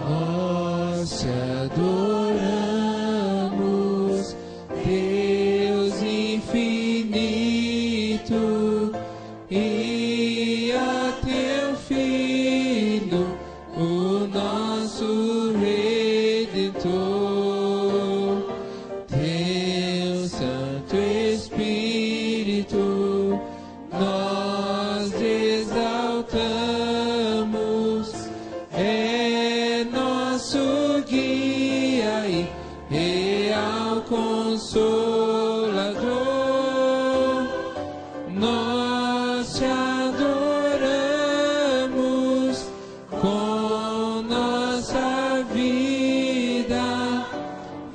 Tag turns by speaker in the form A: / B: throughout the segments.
A: Nós te adoramos, Deus infinito, e a teu Filho, o nosso Redentor. Teu Santo Espírito, nós exaltamos, é nosso guia e real Consolador. Nós te adoramos com nossa vida.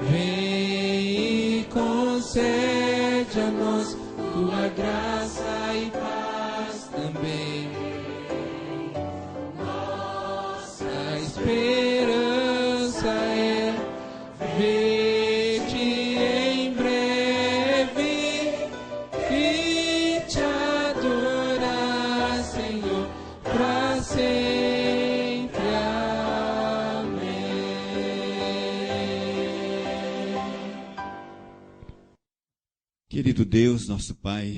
A: Vem e concede a nós tua graça e paz também. Nossa esperança é ver-te em breve e te adorar, Senhor, para sempre. Amém.
B: Querido Deus, nosso Pai,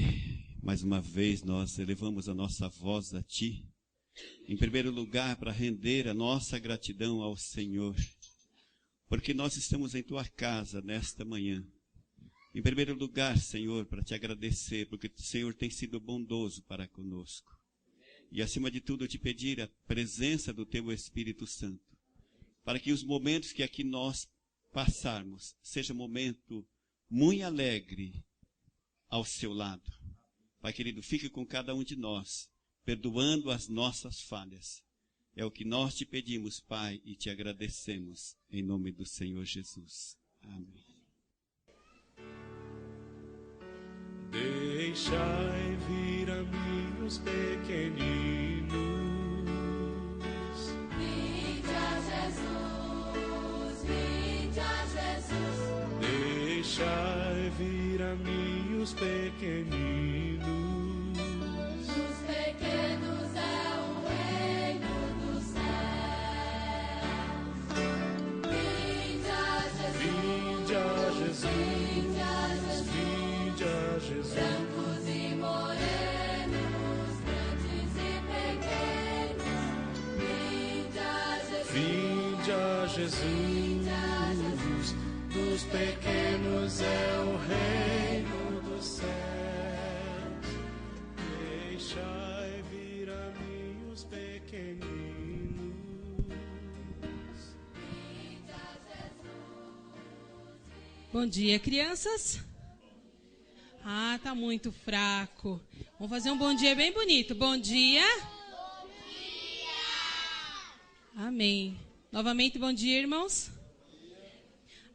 B: mais uma vez nós elevamos a nossa voz a Ti, em primeiro lugar para render a nossa gratidão ao Senhor, porque nós estamos em Tua casa nesta manhã. Em primeiro lugar, Senhor, para Te agradecer, porque o Senhor tem sido bondoso para conosco. E acima de tudo, eu Te pedir a presença do Teu Espírito Santo, para que os momentos que aqui nós passarmos, seja um momento muito alegre ao Seu lado. Pai querido, fique com cada um de nós, perdoando as nossas falhas. É o que nós Te pedimos, Pai, e Te agradecemos, em nome do Senhor Jesus. Amém.
C: Deixai vir a mim os pequeninos.
D: Vinde a Jesus, vinde a Jesus.
C: Deixai vir a mim os pequeninos.
D: Dos pequenos é o reino do céu. Vinde a Jesus,
C: Vinde a Jesus,
D: vinde a Jesus.
C: vinde a Jesus.
D: Brancos e morenos, grandes e pequenos. Vinde a Jesus,
C: Vinde a Jesus, dos pequenos é o reino dos céus. Deixai vir a mim os pequeninos.
D: vinde a Jesus.
E: Bom dia, crianças. Ah, tá muito fraco. Vamos fazer um bom dia bem bonito. Bom dia. Bom dia. Amém. Novamente, bom dia, irmãos.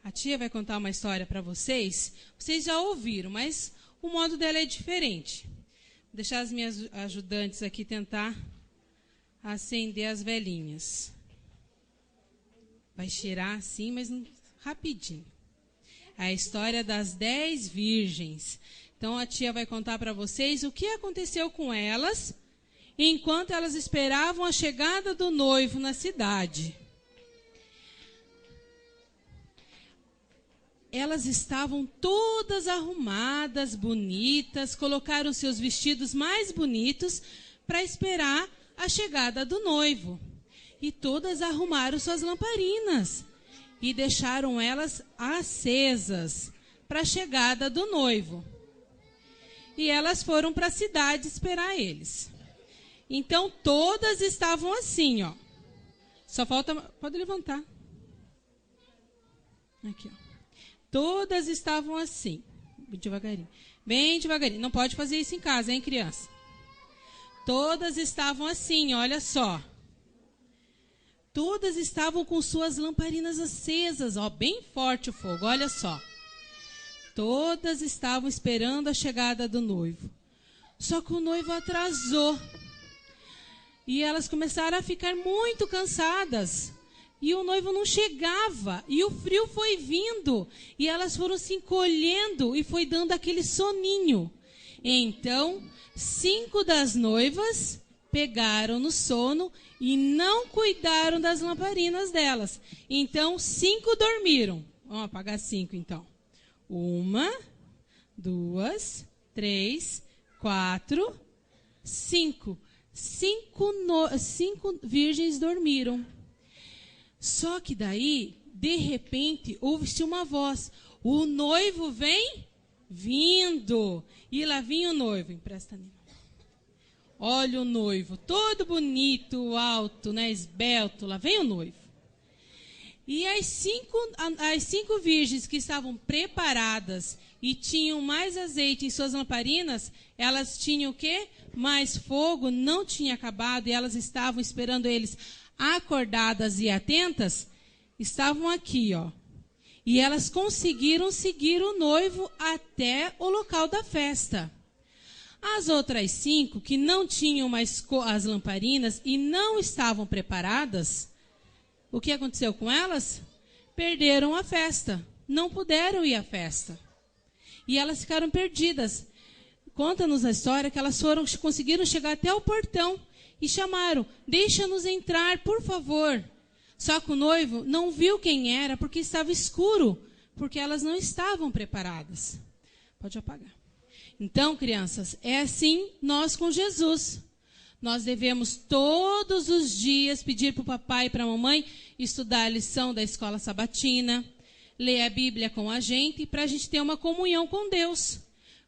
E: A tia vai contar uma história para vocês. Vocês já ouviram, mas o modo dela é diferente. Vou deixar as minhas ajudantes aqui tentar acender as velhinhas. Vai cheirar assim, mas rapidinho. A história das 10 virgens. Então a tia vai contar para vocês o que aconteceu com elas enquanto elas esperavam a chegada do noivo na cidade. Elas estavam todas arrumadas, bonitas, colocaram seus vestidos mais bonitos para esperar a chegada do noivo. E todas arrumaram suas lamparinas e deixaram elas acesas para a chegada do noivo. E elas foram para a cidade esperar eles. Então, todas estavam assim, ó. Só falta... Pode levantar. Aqui, ó. Todas estavam assim. Devagarinho. Bem devagarinho. Não pode fazer isso em casa, hein, criança? Todas estavam assim, olha só. Todas estavam com suas lamparinas acesas, ó, bem forte o fogo, olha só. Todas estavam esperando a chegada do noivo. Só que o noivo atrasou. E elas começaram a ficar muito cansadas. E o noivo não chegava. E o frio foi vindo. E elas foram se encolhendo e foi dando aquele soninho. Então, 5 das noivas pegaram no sono e não cuidaram das lamparinas delas. Então, 5 dormiram. Vamos apagar 5, então. 1, 2, 3, 4, 5. 5 virgens dormiram. Só que daí, de repente, ouve-se uma voz. O noivo vem vindo. E lá vinha o noivo. Empresta a mim. Olha o noivo, todo bonito, alto, né, esbelto. Lá vem o noivo. E as 5 virgens que estavam preparadas e tinham mais azeite em suas lamparinas, elas tinham o quê? Mais fogo, não tinha acabado, e elas estavam esperando eles acordadas e atentas, estavam aqui, ó. E elas conseguiram seguir o noivo até o local da festa. As outras 5, que não tinham mais as lamparinas e não estavam preparadas, o que aconteceu com elas? Perderam a festa. Não puderam ir à festa. E elas ficaram perdidas. Conta-nos a história que elas conseguiram chegar até o portão e chamaram, deixa-nos entrar, por favor. Só que o noivo não viu quem era porque estava escuro, porque elas não estavam preparadas. Pode apagar. Então, crianças, é assim nós com Jesus. Nós devemos todos os dias pedir para o papai e para a mamãe estudar a lição da escola sabatina, ler a Bíblia com a gente, para a gente ter uma comunhão com Deus.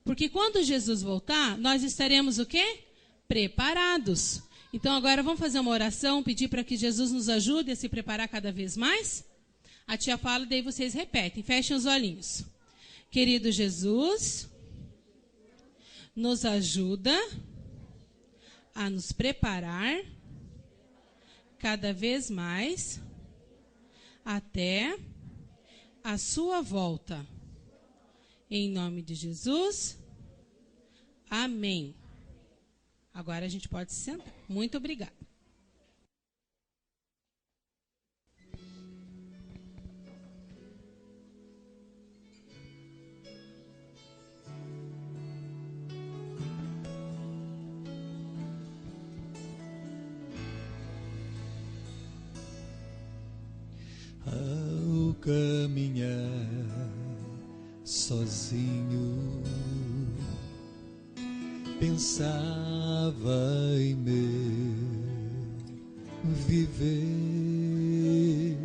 E: Porque quando Jesus voltar, nós estaremos o quê? Preparados. Então agora vamos fazer uma oração, pedir para que Jesus nos ajude a se preparar cada vez mais? A tia fala, daí vocês repetem, fechem os olhinhos. Querido Jesus, nos ajuda a nos preparar cada vez mais até a sua volta. Em nome de Jesus, amém. Agora a gente pode se sentar. Muito obrigada.
F: Ao caminhar sozinho, pensava em meu viver,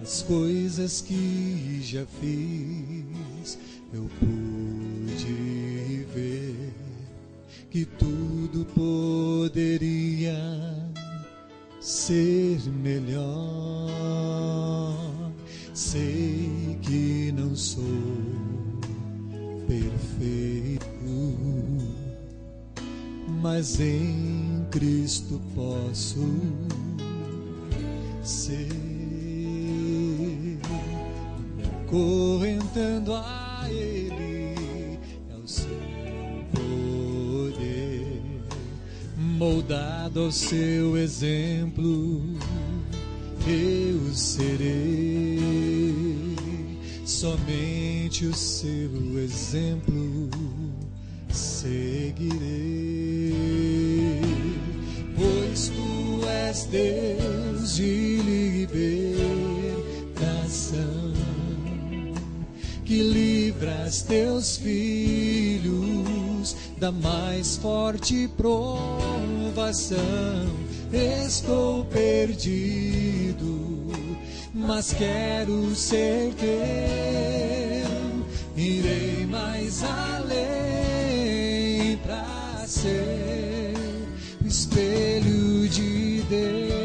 F: as coisas que já fiz, eu pude ver que tudo poderia ser melhor. Sei que não sou perfeito, mas em Cristo posso ser, correntando a Ele, ao seu poder, moldado ao seu exemplo, eu serei. Somente o seu exemplo seguirei, pois tu és Deus de libertação, que livras teus filhos da mais forte provação. Estou perdido, mas quero ser teu. Irei mais além pra ser o espelho de Deus.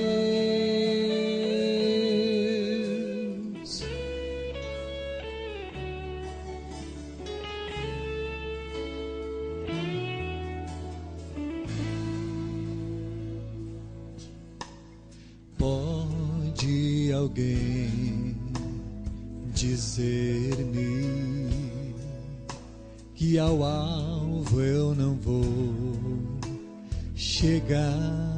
F: alguém dizer-me que ao alvo eu não vou chegar,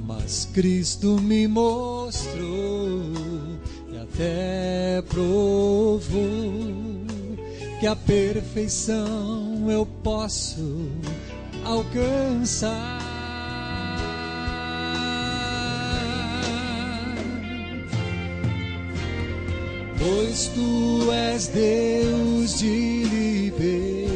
F: mas Cristo me mostrou e até provou que a perfeição eu posso alcançar. Pois tu és Deus de libertação,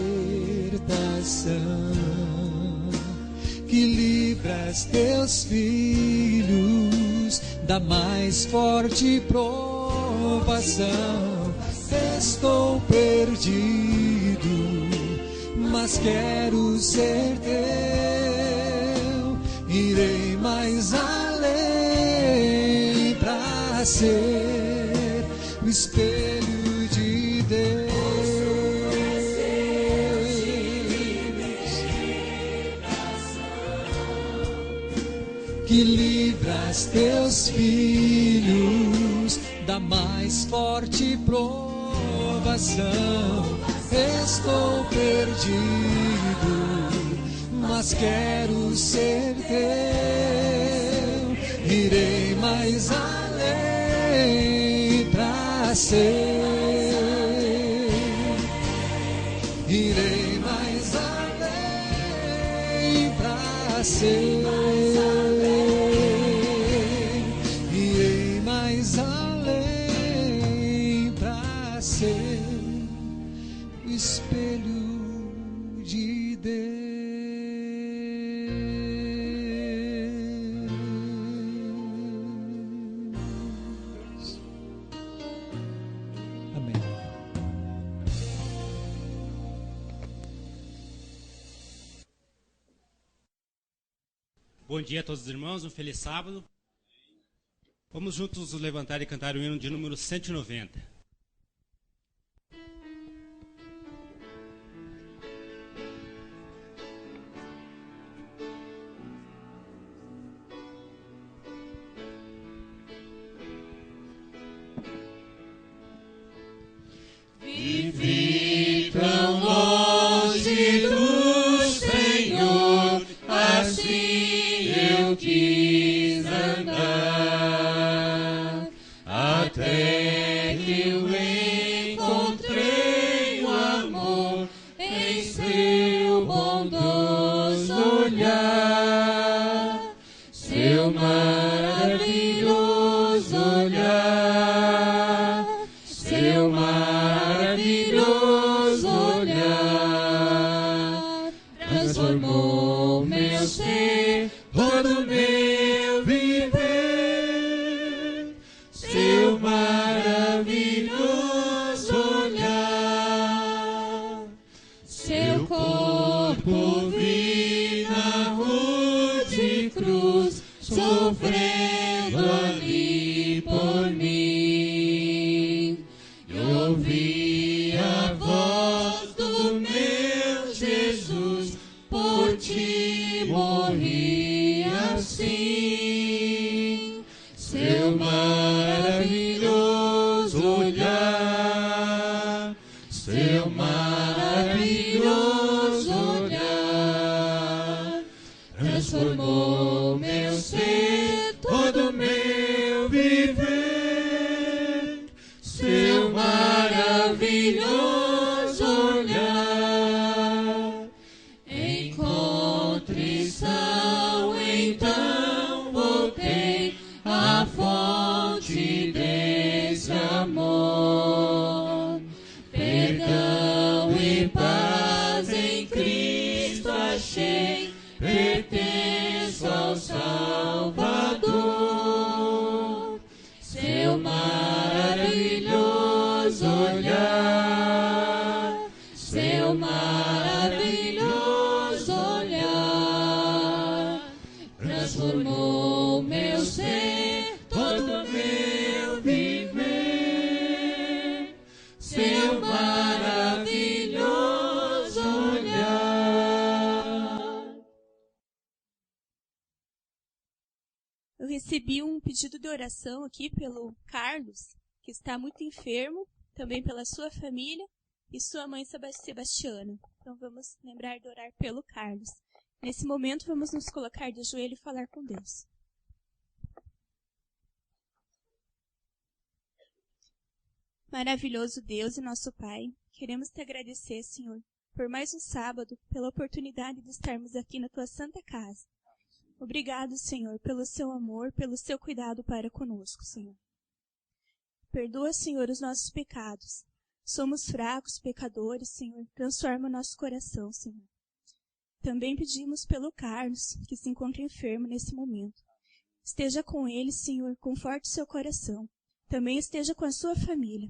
F: que livras teus filhos da mais forte provação. Estou perdido, mas quero ser teu. Irei mais além pra ser o espelho de Deus, que livras teus filhos da mais forte provação. Estou perdido, mas quero ser teu. Irei mais além pra ser. Irei mais além pra ser. Irei mais além pra ser o espelho de Deus. Amém.
G: Bom dia a todos os irmãos, um feliz sábado. Vamos juntos nos levantar e cantar o hino de número 190.
A: Vivi tão longe do Senhor, assim eu quis andar, até que eu encontrei o amor em seu bondoso olhar, seu maravilhoso olhar, seu maravilhoso olhar, transformou meu ser, todo meu viver, seu maravilhoso olhar, seu corpo vi na rude cruz, sofrendo ali por mim. Eu ouvi a voz do meu Jesus, por ti morri assim. Seu maravilhoso olhar, seu maravilhoso olhar, transformou meu ser, todo meu viver, seu maravilhoso olhar. Em contrição, então voltei à fonte desse amor. Perdão e paz em Cristo achei, pertenço ao Salvador.
H: recebi um pedido de oração aqui pelo Carlos, que está muito enfermo, também pela sua família e sua mãe Sebastiana. Então vamos lembrar de orar pelo Carlos. Nesse momento vamos nos colocar de joelho e falar com Deus. Maravilhoso Deus e nosso Pai, queremos te agradecer, Senhor, por mais um sábado, pela oportunidade de estarmos aqui na tua santa casa. Obrigado, Senhor, pelo seu amor, pelo seu cuidado para conosco, Senhor. Perdoa, Senhor, os nossos pecados. Somos fracos, pecadores, Senhor. Transforma o nosso coração, Senhor. Também pedimos pelo Carlos, que se encontra enfermo nesse momento. Esteja com ele, Senhor, conforte seu coração. Também esteja com a sua família.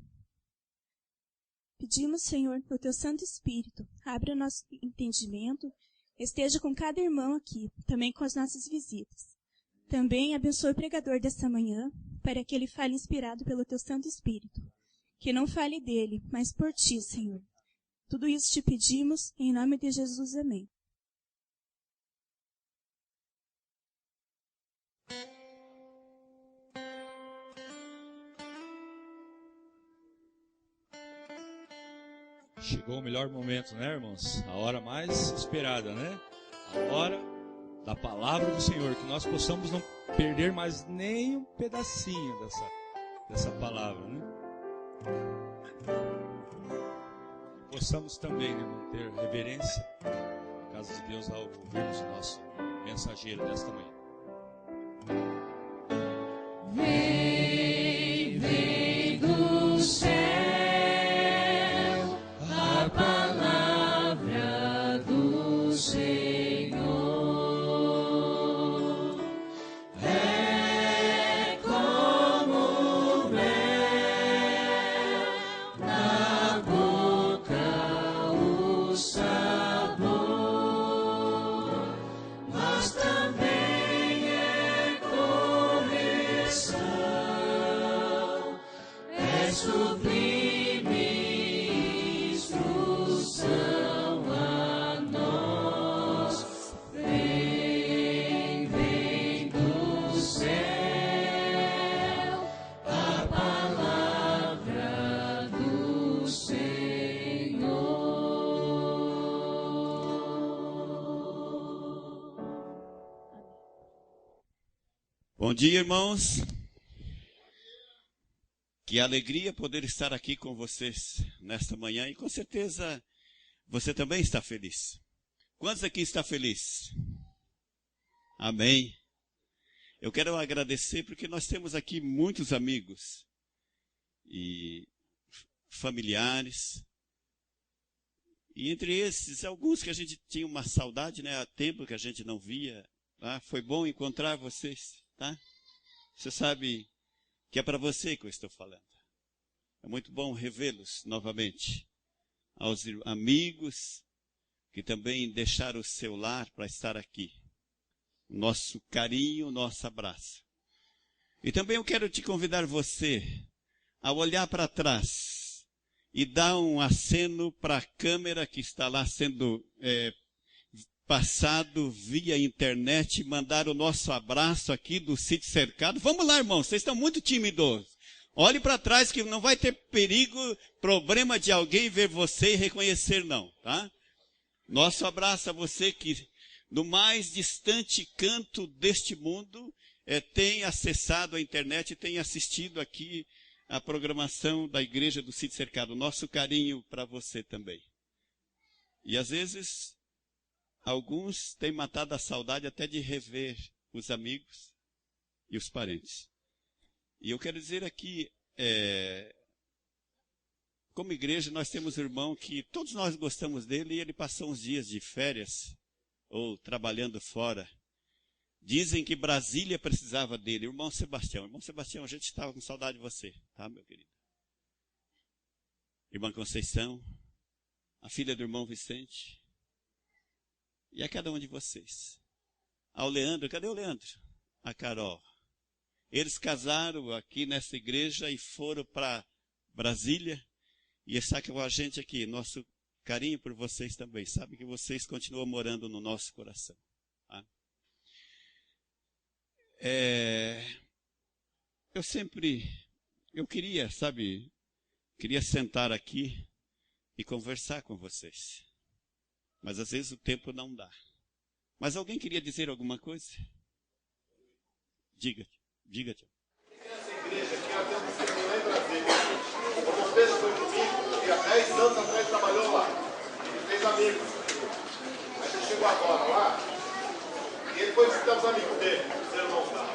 H: Pedimos, Senhor, o teu Santo Espírito, abra o nosso entendimento, esteja com cada irmão aqui, também com as nossas visitas. Também abençoe o pregador desta manhã, para que ele fale inspirado pelo teu Santo Espírito. Que não fale dele, mas por ti, Senhor. Tudo isso te pedimos, em nome de Jesus, amém.
I: Chegou o melhor momento, né, irmãos? A hora mais esperada, né? A hora da palavra do Senhor. Que nós possamos não perder mais nem um pedacinho dessa palavra, né? Possamos também, né, manter reverência à casa de Deus ao ouvirmos o nosso mensageiro desta manhã.
A: Vem, vem do céu a palavra do Senhor. É como mel na boca o sabor, mas também é correção, é sublime instrução a nós. Vem, vem do céu a palavra do Senhor.
B: Bom dia, irmãos. Que alegria poder estar aqui com vocês nesta manhã e com certeza você também está feliz. Quantos aqui está feliz? Amém. Eu quero agradecer porque nós temos aqui muitos amigos e familiares. E entre esses, alguns que a gente tinha uma saudade, né? Há tempo que a gente não via. Tá? Foi bom encontrar vocês, tá? Você sabe que é para você que eu estou falando. É muito bom revê-los novamente. Aos amigos que também deixaram o seu lar para estar aqui. Nosso carinho, nosso abraço. E também eu quero te convidar você a olhar para trás e dar um aceno para a câmera que está lá sendo passado via internet, mandar o nosso abraço aqui do Sítio Cercado. Vamos lá, irmãos, vocês estão muito tímidos. Olhe para trás que não vai ter perigo, problema de alguém ver você e reconhecer não, tá? Nosso abraço a você que no mais distante canto deste mundo tem acessado a internet e tem assistido aqui a programação da Igreja do Sítio Cercado. Nosso carinho para você também. E às vezes alguns têm matado a saudade até de rever os amigos e os parentes. E eu quero dizer aqui, como igreja, nós temos um irmão que todos nós gostamos dele e ele passou uns dias de férias ou trabalhando fora. Dizem que Brasília precisava dele. Irmão Sebastião, a gente estava com saudade de você, tá, meu querido? Irmã Conceição, a filha do irmão Vicente. E a cada um de vocês. Ao Leandro, cadê o Leandro? A Carol. Eles casaram aqui nessa igreja e foram para Brasília. E está com a gente aqui. Nosso carinho por vocês também. Sabe que vocês continuam morando no nosso coração. Tá? eu queria, queria sentar aqui e conversar com vocês. Mas às vezes o tempo não dá. Mas alguém queria dizer alguma coisa? Diga, tio.
J: Essa igreja aqui, ela tem um testemunho lá em Brasília. O Monteiro foi comigo, que há 10 anos atrás trabalhou lá. Ele fez amigos. Aí ele chegou agora lá, e ele foi visitar os amigos dele, os irmãos lá.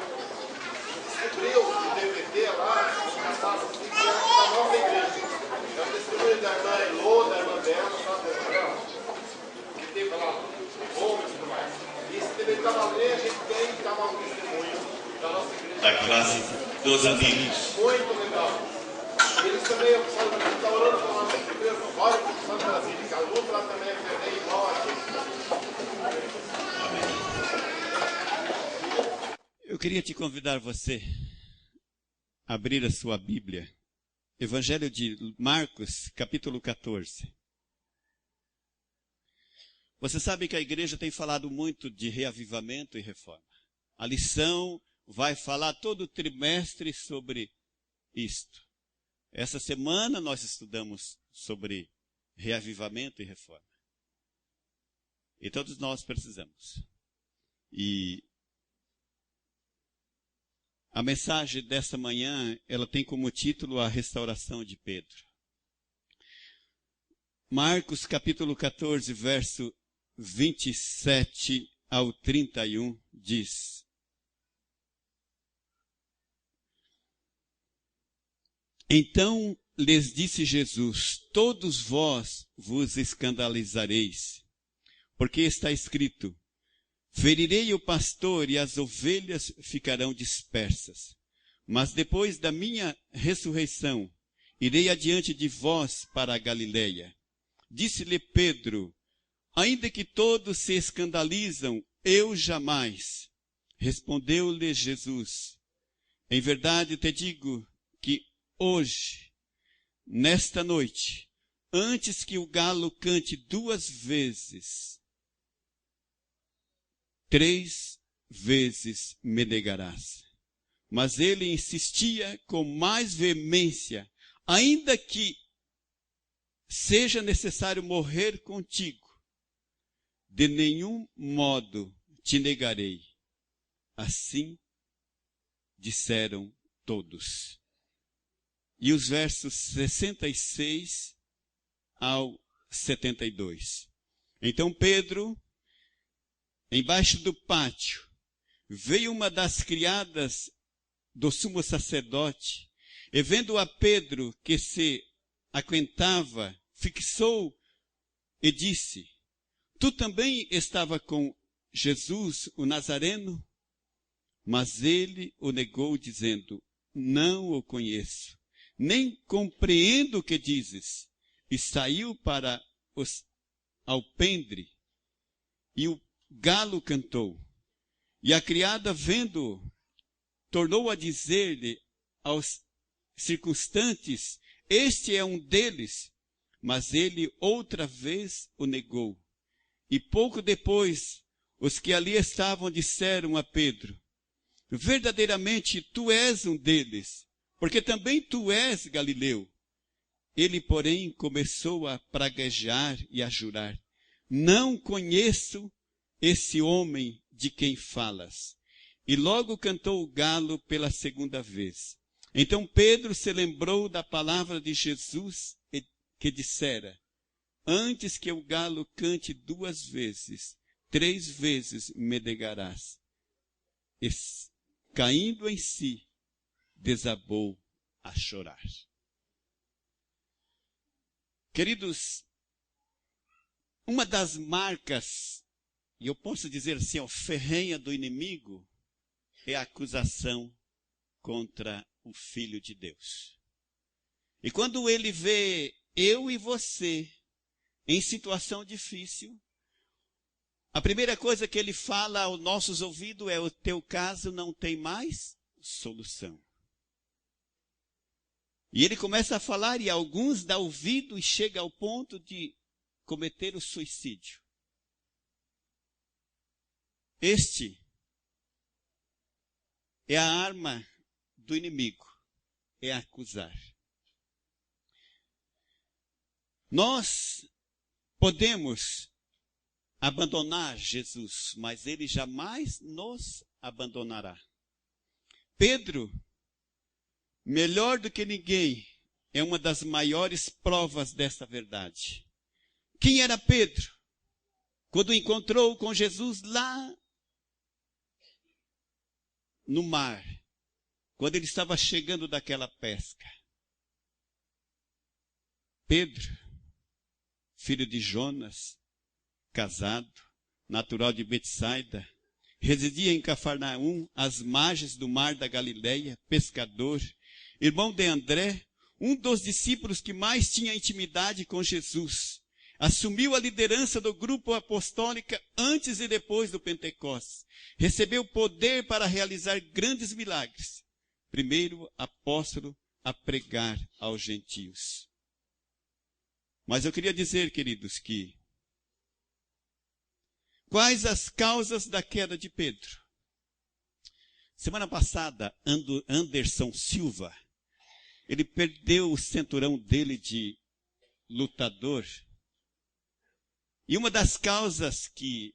J: Descobriu o DVD lá, caçava assim, que era da nossa igreja. É o testemunho da irmã Elô, da irmã Bela, sabe? Que teve lá, homem e tudo mais. E esse DVD estava lendo, a gente tem, estava um testemunho da nossa igreja.
B: Da classe dos amigos.
J: Muito legal. Eles também, o pessoal está orando com a nossa igreja, ora com o pessoal da Brasília, que a luta lá também é igual a gente.
B: Eu queria te convidar você a abrir a sua Bíblia. Evangelho de Marcos, capítulo 14. Você sabe que a igreja tem falado muito de reavivamento e reforma. A lição vai falar todo trimestre sobre isto. Essa semana nós estudamos sobre reavivamento e reforma. E todos nós precisamos. E a mensagem desta manhã, ela tem como título a restauração de Pedro. Marcos capítulo 14, verso 27 ao 31 diz: Então lhes disse Jesus: Todos vós vos escandalizareis, porque está escrito: Ferirei o pastor e as ovelhas ficarão dispersas. Mas depois da minha ressurreição, irei adiante de vós para a Galileia. Disse-lhe Pedro: Ainda que todos se escandalizam, eu jamais. Respondeu-lhe Jesus: Em verdade te digo que hoje, nesta noite, antes que o galo cante 2 vezes, 3 vezes me negarás. Mas ele insistia com mais veemência: ainda que seja necessário morrer contigo, de nenhum modo te negarei. Assim disseram todos. E os versos 66 ao 72. Então Pedro, embaixo do pátio, veio uma das criadas do sumo sacerdote, e vendo a Pedro que se aquentava, fixou e disse: Tu também estava com Jesus, o Nazareno? Mas ele o negou, dizendo: Não o conheço, nem compreendo o que dizes. E saiu para os alpendre, e o galo cantou. E a criada, vendo-o, tornou a dizer-lhe aos circunstantes: Este é um deles. Mas ele outra vez o negou. E pouco depois, os que ali estavam disseram a Pedro: Verdadeiramente tu és um deles, porque também tu és galileu. Ele, porém, começou a praguejar e a jurar: Não conheço esse homem de quem falas. E logo cantou o galo pela 2ª vez. Então Pedro se lembrou da palavra de Jesus que dissera: Antes que o galo cante 2 vezes, 3 vezes me negarás. E, caindo em si, desabou a chorar. Queridos, uma das marcas, e eu posso dizer assim, ferrenha do inimigo, é a acusação contra o Filho de Deus. E quando ele vê eu e você em situação difícil, a primeira coisa que ele fala aos nossos ouvidos é: o teu caso não tem mais solução. E ele começa a falar, e alguns dão ouvido e chega ao ponto de cometer o suicídio. Este é a arma do inimigo, é acusar. Nós podemos abandonar Jesus, mas ele jamais nos abandonará. Pedro, melhor do que ninguém, é uma das maiores provas dessa verdade. Quem era Pedro? Quando encontrou com Jesus lá no mar, quando ele estava chegando daquela pesca. Pedro, filho de Jonas, casado, natural de Betsaida, residia em Cafarnaum, às margens do mar da Galileia, pescador, irmão de André, um dos discípulos que mais tinha intimidade com Jesus. Assumiu a liderança do grupo apostólico antes e depois do Pentecostes. Recebeu poder para realizar grandes milagres. Primeiro apóstolo a pregar aos gentios. Mas eu queria dizer, queridos, que quais as causas da queda de Pedro? Semana passada, Anderson Silva, ele perdeu o cinturão dele de lutador. E uma das causas que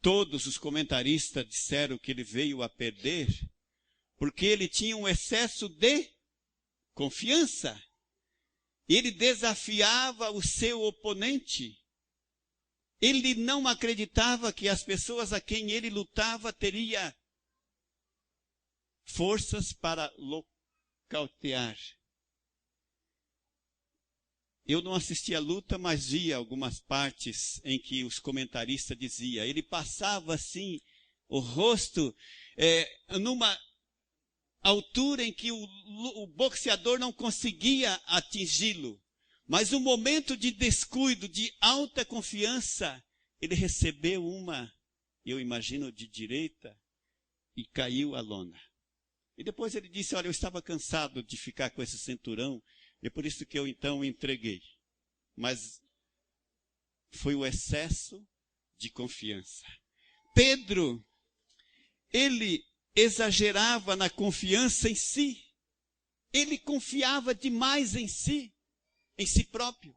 B: todos os comentaristas disseram que ele veio a perder, porque ele tinha um excesso de confiança. Ele desafiava o seu oponente. Ele não acreditava que as pessoas a quem ele lutava teria forças para nocautear. Eu não assisti a luta, mas via algumas partes em que os comentaristas diziam. Ele passava assim, o rosto, numa altura em que o boxeador não conseguia atingi-lo. Mas no momento de descuido, de alta confiança, ele recebeu uma, eu imagino, de direita e caiu a lona. E depois ele disse, olha, eu estava cansado de ficar com esse cinturão, e é por isso que eu então entreguei. Mas foi o excesso de confiança. Pedro, ele exagerava na confiança em si. Ele confiava demais em si próprio.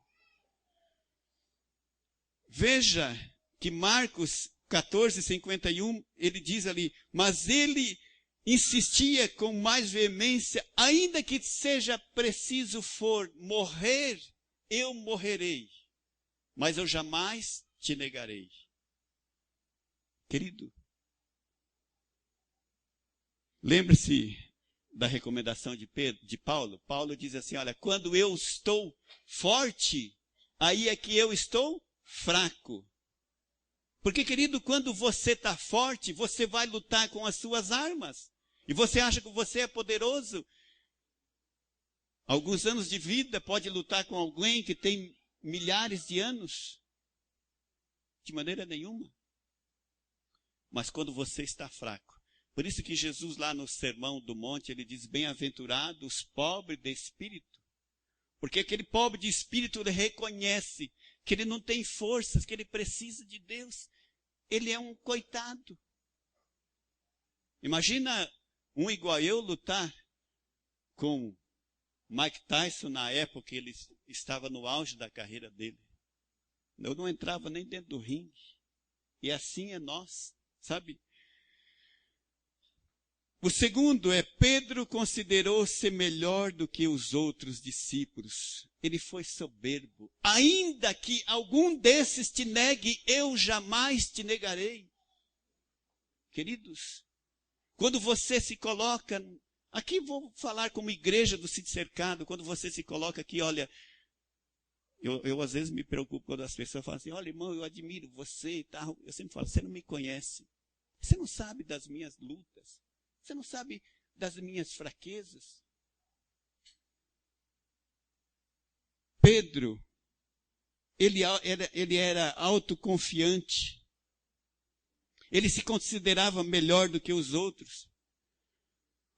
B: Veja que Marcos 14:51, ele diz ali, mas ele insistia com mais veemência, ainda que seja preciso for morrer, eu morrerei, mas eu jamais te negarei. Querido, lembre-se da recomendação de Paulo. Paulo diz assim, olha, quando eu estou forte, aí é que eu estou fraco. Porque, querido, quando você está forte, você vai lutar com as suas armas. E você acha que você é poderoso? Alguns anos de vida pode lutar com alguém que tem milhares de anos? De maneira nenhuma. Mas quando você está fraco. Por isso que Jesus lá no Sermão do Monte, ele diz, bem-aventurados os pobres de espírito. Porque aquele pobre de espírito, ele reconhece que ele não tem forças, que ele precisa de Deus. Ele é um coitado. Imagina um igual eu lutar com Mike Tyson na época que ele estava no auge da carreira dele. Eu não entrava nem dentro do ringue. E assim é nós, sabe? O segundo é, Pedro considerou-se melhor do que os outros discípulos. Ele foi soberbo. Ainda que algum desses te negue, eu jamais te negarei. Queridos, quando você se coloca, aqui vou falar como igreja do Sítio Cercado, quando você se coloca aqui, olha, eu às vezes me preocupo quando as pessoas falam assim, olha irmão, eu admiro você e tal. Eu sempre falo, você não me conhece. Você não sabe das minhas lutas. Você não sabe das minhas fraquezas. Pedro, ele era autoconfiante. Ele se considerava melhor do que os outros.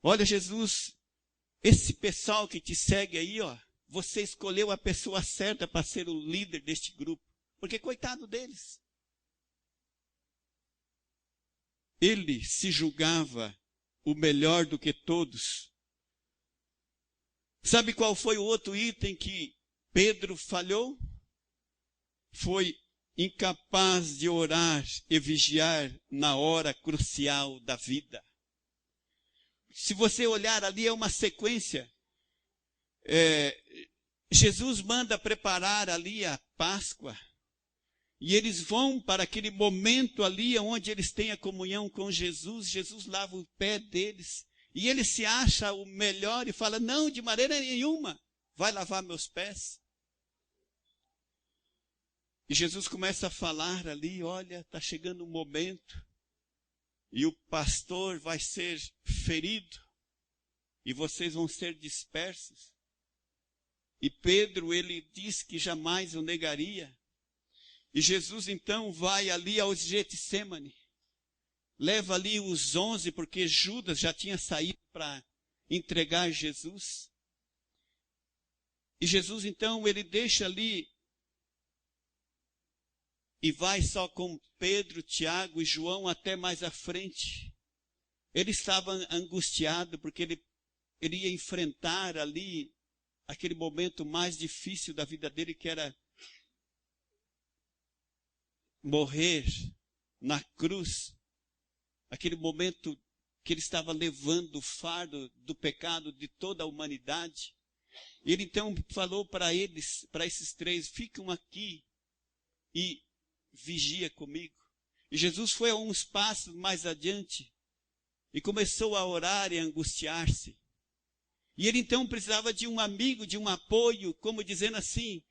B: Olha, Jesus, esse pessoal que te segue aí, ó, você escolheu a pessoa certa para ser o líder deste grupo. Porque coitado deles. Ele se julgava o melhor do que todos. Sabe qual foi o outro item que Pedro falhou? Foi incapaz de orar e vigiar na hora crucial da vida. Se você olhar ali, é uma sequência. Jesus manda preparar ali a Páscoa. E eles vão para aquele momento ali onde eles têm a comunhão com Jesus. Jesus lava o pé deles. E ele se acha o melhor e fala, não, de maneira nenhuma, vai lavar meus pés. E Jesus começa a falar ali, olha, está chegando um momento. E o pastor vai ser ferido. E vocês vão ser dispersos. E Pedro, ele diz que jamais o negaria. E Jesus então vai ali ao Getsêmani. Leva ali os 11, porque Judas já tinha saído para entregar Jesus. E Jesus então, ele deixa ali e vai só com Pedro, Tiago e João até mais à frente. Ele estava angustiado porque ele ia enfrentar ali aquele momento mais difícil da vida dele, que era morrer na cruz. Aquele momento que ele estava levando o fardo do pecado de toda a humanidade. Ele então falou para eles, para esses três, ficam aqui e vigia comigo. E Jesus foi a uns passos mais adiante e começou a orar e a angustiar-se. E ele então precisava de um amigo, de um apoio, como dizendo assim,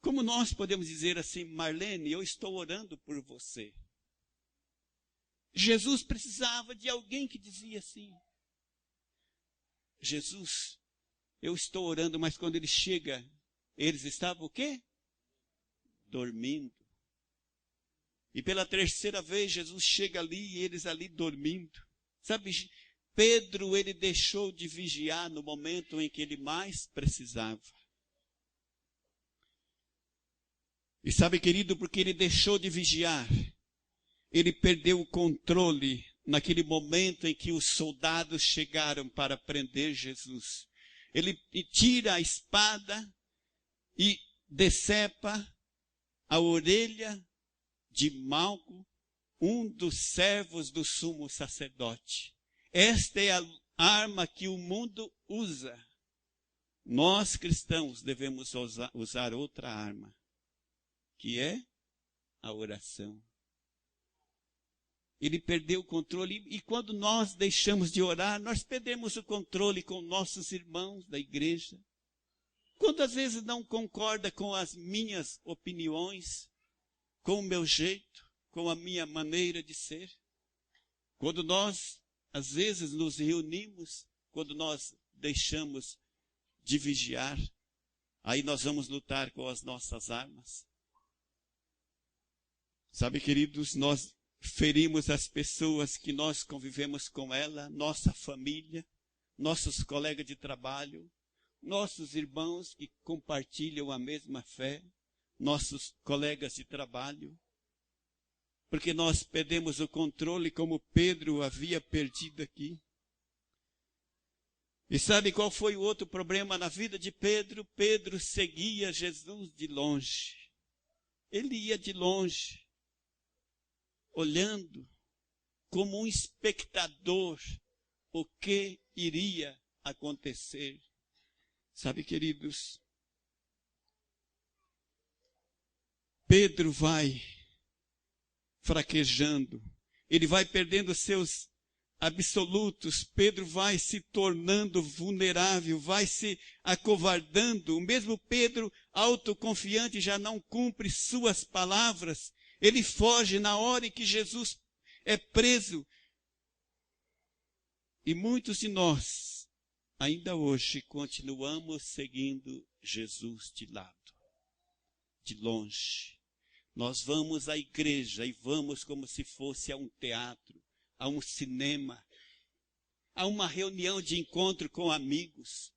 B: como nós podemos dizer assim, Marlene, eu estou orando por você. Jesus precisava de alguém que dizia assim, Jesus, eu estou orando, mas quando ele chega, eles estavam o quê? Dormindo. E pela terceira vez, Jesus chega ali e eles ali dormindo. Sabe, Pedro, ele deixou de vigiar no momento em que ele mais precisava. E sabe, querido, porque ele deixou de vigiar, ele perdeu o controle naquele momento em que os soldados chegaram para prender Jesus. Ele tira a espada e decepa a orelha de Malco, um dos servos do sumo sacerdote. Esta é a arma que o mundo usa. Nós cristãos devemos usar outra arma, que é a oração. Ele perdeu o controle, e quando nós deixamos de orar, nós perdemos o controle com nossos irmãos da igreja. Quando às vezes não concorda com as minhas opiniões, com o meu jeito, com a minha maneira de ser. Quando nós, às vezes, nos reunimos, quando nós deixamos de vigiar, aí nós vamos lutar com as nossas armas. Sabe, queridos, nós ferimos as pessoas que nós convivemos com ela, nossa família, nossos colegas de trabalho, nossos irmãos que compartilham a mesma fé, nossos colegas de trabalho, porque nós perdemos o controle como Pedro havia perdido aqui. E sabe qual foi o outro problema na vida de Pedro? Pedro seguia Jesus de longe. Ele ia de longe, olhando como um espectador o que iria acontecer. Sabe, queridos, Pedro vai fraquejando, ele vai perdendo seus absolutos, Pedro vai se tornando vulnerável, vai se acovardando. O mesmo Pedro, autoconfiante, já não cumpre suas palavras, ele foge na hora em que Jesus é preso. E muitos de nós, ainda hoje, continuamos seguindo Jesus de lado, de longe. Nós vamos à igreja e vamos como se fosse a um teatro, a um cinema, a uma reunião de encontro com amigos.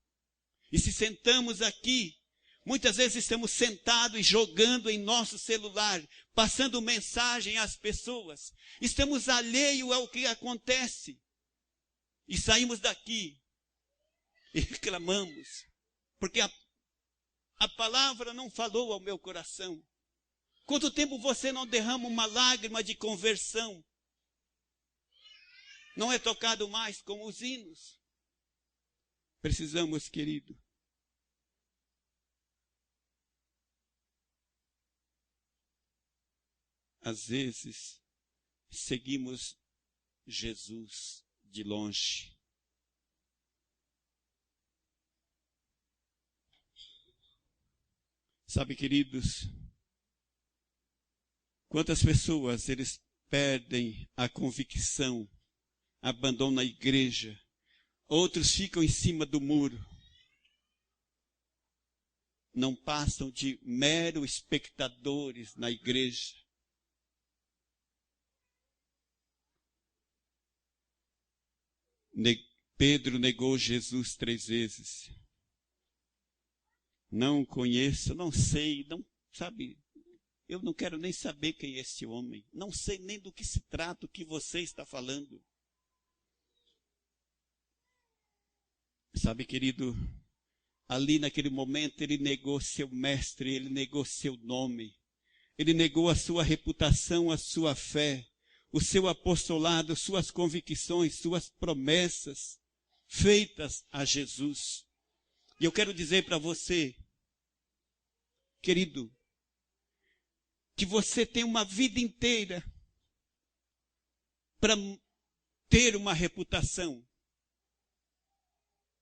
B: E se sentamos aqui, muitas vezes estamos sentados e jogando em nosso celular, passando mensagem às pessoas. Estamos alheios ao que acontece. e saímos daqui e reclamamos, porque a palavra não falou ao meu coração. Quanto tempo você não derrama uma lágrima de conversão? Não é tocado mais com os hinos. Precisamos, querido, às vezes, seguimos Jesus de longe. Sabe, queridos, quantas pessoas eles perdem a convicção, abandonam a igreja, outros ficam em cima do muro, não passam de mero espectadores na igreja. Pedro negou Jesus 3 vezes. Não conheço, não sei, não sabe, eu não quero nem saber quem é esse homem. Não sei nem do que se trata, o que você está falando. Sabe, querido, ali naquele momento ele negou seu mestre, ele negou seu nome, ele negou a sua reputação, a sua fé, o seu apostolado, suas convicções, suas promessas feitas a Jesus. E eu quero dizer para você, querido, que você tem uma vida inteira para ter uma reputação,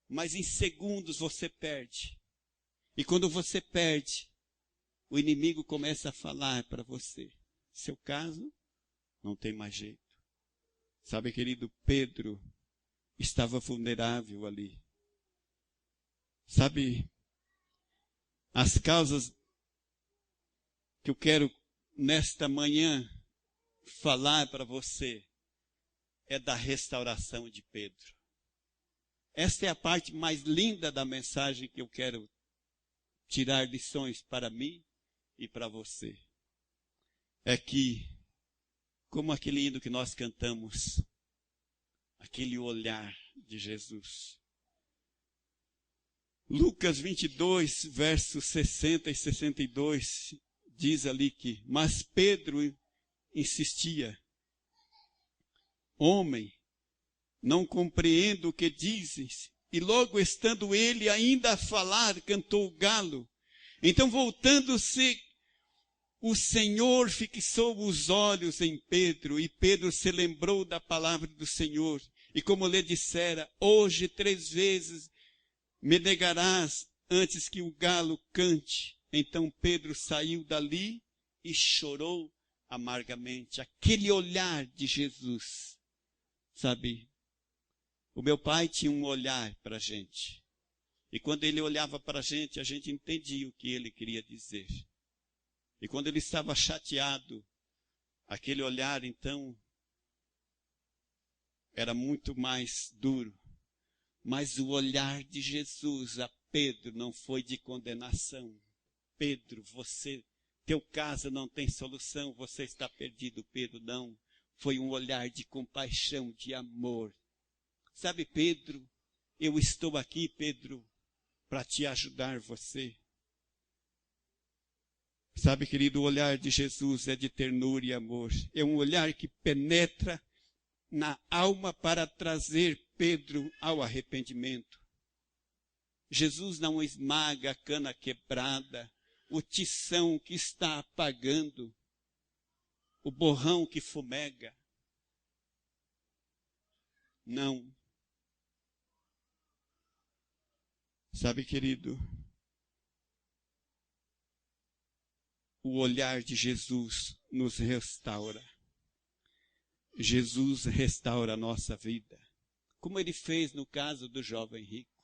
B: mas em segundos você perde. E quando você perde, o inimigo começa a falar para você. Seu caso não tem mais jeito. Sabe, querido, Pedro estava vulnerável ali. Sabe, as causas que eu quero nesta manhã falar para você é da restauração de Pedro. Esta é a parte mais linda da mensagem que eu quero tirar lições para mim e para você. É que, como aquele hino que nós cantamos, aquele olhar de Jesus. Lucas 22, versos 60 e 62, diz ali que, mas Pedro insistia, homem, não compreendo o que dizes. E logo estando ele ainda a falar, cantou o galo. Então voltando-se, o Senhor fixou os olhos em Pedro, e Pedro se lembrou da palavra do Senhor. E como lhe dissera, hoje 3 vezes me negarás antes que o galo cante. Então Pedro saiu dali e chorou amargamente. Aquele olhar de Jesus, sabe? O meu pai tinha um olhar para a gente. E quando ele olhava para a gente entendia o que ele queria dizer. E quando ele estava chateado, aquele olhar, então, era muito mais duro. Mas o olhar de Jesus a Pedro não foi de condenação. Pedro, teu caso não tem solução, você está perdido. Pedro, não. Foi um olhar de compaixão, de amor. Sabe, Pedro, eu estou aqui, Pedro, para te ajudar você. Sabe, querido, o olhar de Jesus é de ternura e amor. É um olhar que penetra na alma para trazer Pedro ao arrependimento. Jesus não esmaga a cana quebrada, o tição que está apagando, o borrão que fumega. Não. Sabe, querido, o olhar de Jesus nos restaura. Jesus restaura a nossa vida, como ele fez no caso do jovem rico.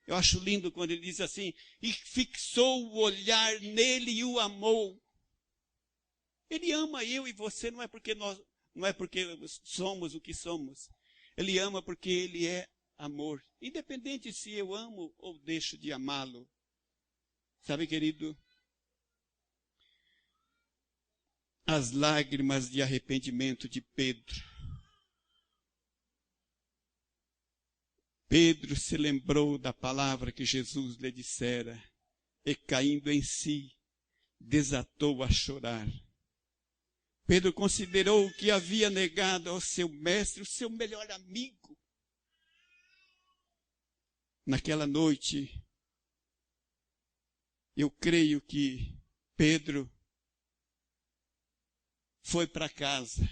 B: Eu acho lindo quando ele diz assim, e fixou o olhar nele e o amou. Ele ama eu e você, não é porque somos o que somos. Ele ama porque ele é amor, independente se eu amo ou deixo de amá-lo. Sabe, querido, as lágrimas de arrependimento de Pedro Pedro se lembrou da palavra que Jesus lhe dissera e, caindo em si, desatou a chorar. Pedro considerou que havia negado ao seu mestre, o seu melhor amigo. Naquela noite, eu creio que Pedro foi para casa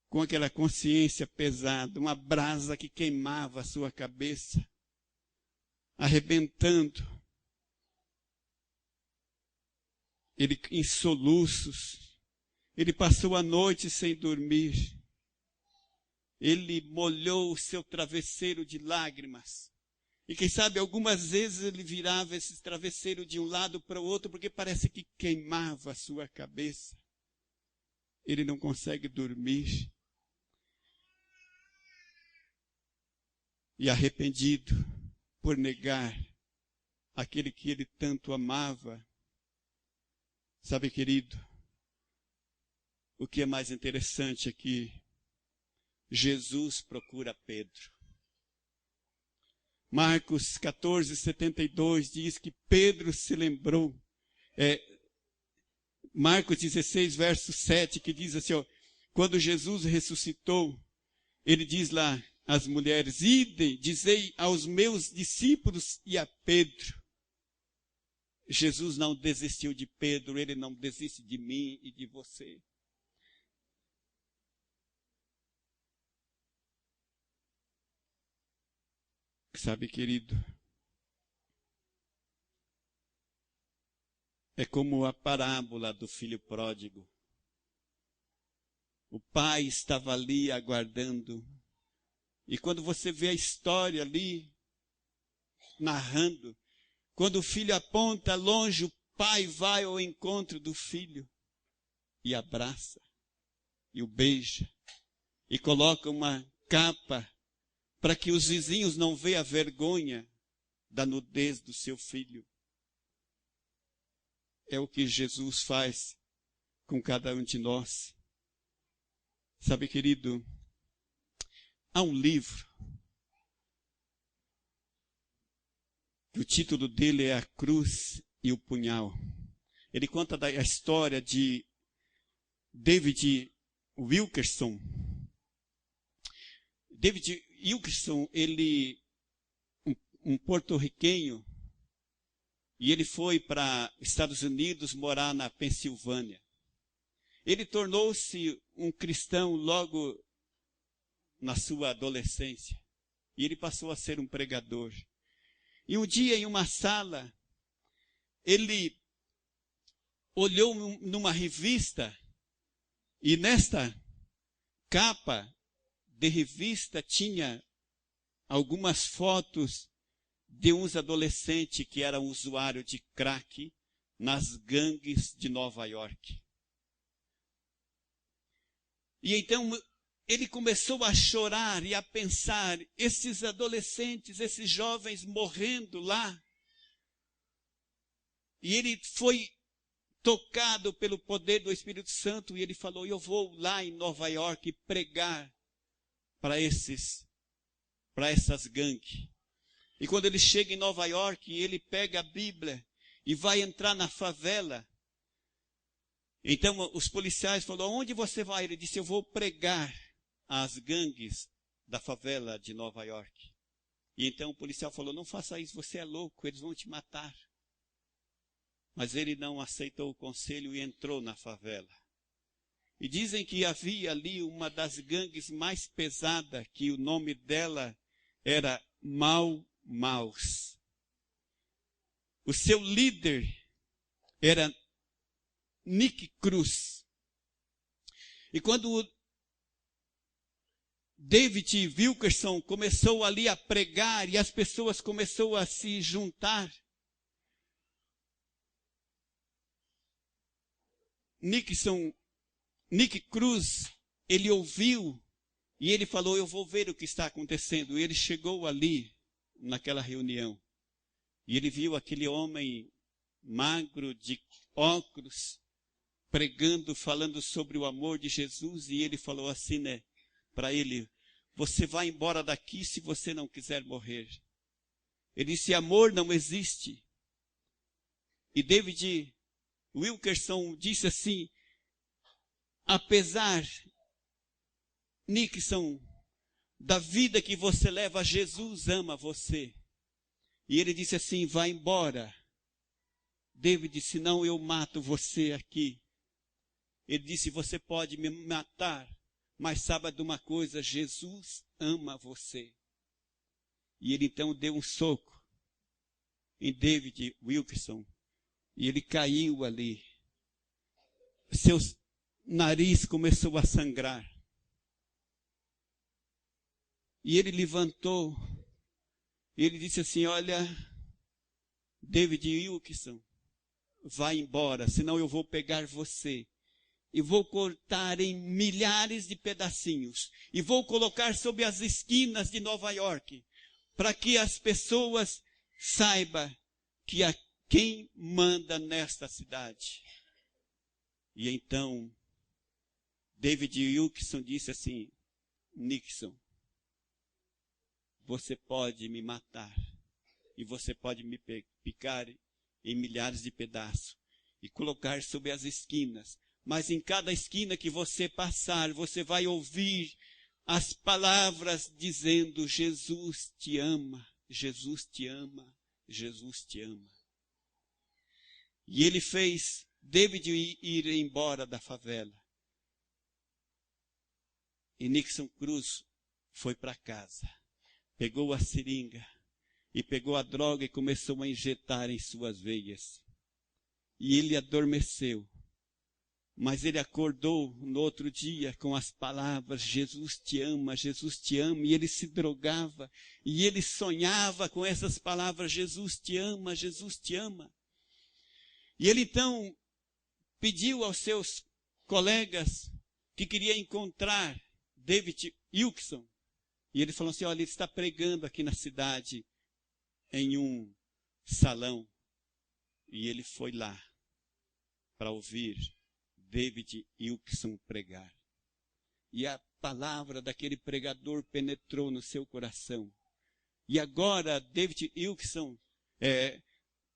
B: com aquela consciência pesada, uma brasa que queimava a sua cabeça, arrebentando. Ele em soluços, ele passou a noite sem dormir. Ele molhou o seu travesseiro de lágrimas. E quem sabe algumas vezes ele virava esse travesseiro de um lado para o outro, porque parece que queimava a sua cabeça. Ele não consegue dormir. E arrependido por negar aquele que ele tanto amava. Sabe, querido, o que é mais interessante é que Jesus procura Pedro. Marcos 14:72 diz que Pedro se lembrou. Marcos 16, verso 7, que diz assim, ó, quando Jesus ressuscitou, ele diz lá às mulheres, idem, dizei aos meus discípulos e a Pedro. Jesus não desistiu de Pedro, ele não desiste de mim e de você. Sabe, querido, é como a parábola do filho pródigo. O pai estava ali aguardando. E quando você vê a história ali, narrando, quando o filho aponta longe, o pai vai ao encontro do filho e abraça, e o beija, e coloca uma capa para que os vizinhos não vejam a vergonha da nudez do seu filho. É o que Jesus faz com cada um de nós. Sabe, querido, há um livro, que o título dele é A Cruz e o Punhal. Ele conta a história de David Wilkerson. David Wilkerson, ele, um porto-riquenho, e ele foi para Estados Unidos morar na Pensilvânia. Ele tornou-se um cristão logo na sua adolescência. E ele passou a ser um pregador. E um dia, em uma sala, ele olhou numa revista, e nesta capa de revista tinha algumas fotos de uns adolescentes que eram usuários de crack nas gangues de Nova York. E então ele começou a chorar e a pensar, esses adolescentes, esses jovens morrendo lá. E ele foi tocado pelo poder do Espírito Santo e ele falou, eu vou lá em Nova York pregar para essas gangues. E quando ele chega em Nova York, ele pega a Bíblia e vai entrar na favela. Então os policiais falaram, onde você vai? Ele disse, eu vou pregar às gangues da favela de Nova York. E então o policial falou, não faça isso, você é louco, eles vão te matar. Mas ele não aceitou o conselho e entrou na favela. E dizem que havia ali uma das gangues mais pesadas, que o nome dela era Mau Maus. O seu líder era Nick Cruz. E quando David Wilkerson começou ali a pregar e as pessoas começaram a se juntar, Nick Cruz, ele ouviu e ele falou, eu vou ver o que está acontecendo. E ele chegou ali, naquela reunião, e ele viu aquele homem magro, de óculos, pregando, falando sobre o amor de Jesus, e ele falou assim, né, para ele, você vai embora daqui se você não quiser morrer. Ele disse, amor não existe. E David Wilkerson disse assim, apesar, Nixon, da vida que você leva, Jesus ama você. E ele disse assim, vai embora. David, senão eu mato você aqui. Ele disse, você pode me matar, mas saiba de uma coisa, Jesus ama você. E ele então deu um soco em David Wilkerson. E ele caiu ali. Seu nariz começou a sangrar. E ele levantou. Ele disse assim, olha, David Wilkerson, vai embora, senão eu vou pegar você. E vou cortar em milhares de pedacinhos. E vou colocar sobre as esquinas de Nova York. Para que as pessoas saibam que a quem manda nesta cidade. E então, David Wilkerson disse assim, Nixon, você pode me matar. E você pode me picar em milhares de pedaços. E colocar sobre as esquinas. Mas em cada esquina que você passar, você vai ouvir as palavras dizendo, Jesus te ama, Jesus te ama, Jesus te ama. E ele fez David ir embora da favela. E Nixon Cruz foi para casa, pegou a seringa e pegou a droga e começou a injetar em suas veias. E ele adormeceu. Mas ele acordou no outro dia com as palavras, Jesus te ama, e ele se drogava, e ele sonhava com essas palavras, Jesus te ama, Jesus te ama. E ele então pediu aos seus colegas que queria encontrar David Wilkerson, e ele falou assim, olha, ele está pregando aqui na cidade, em um salão, e ele foi lá para ouvir David Wilkerson pregar. E a palavra daquele pregador penetrou no seu coração. E agora David Wilkerson,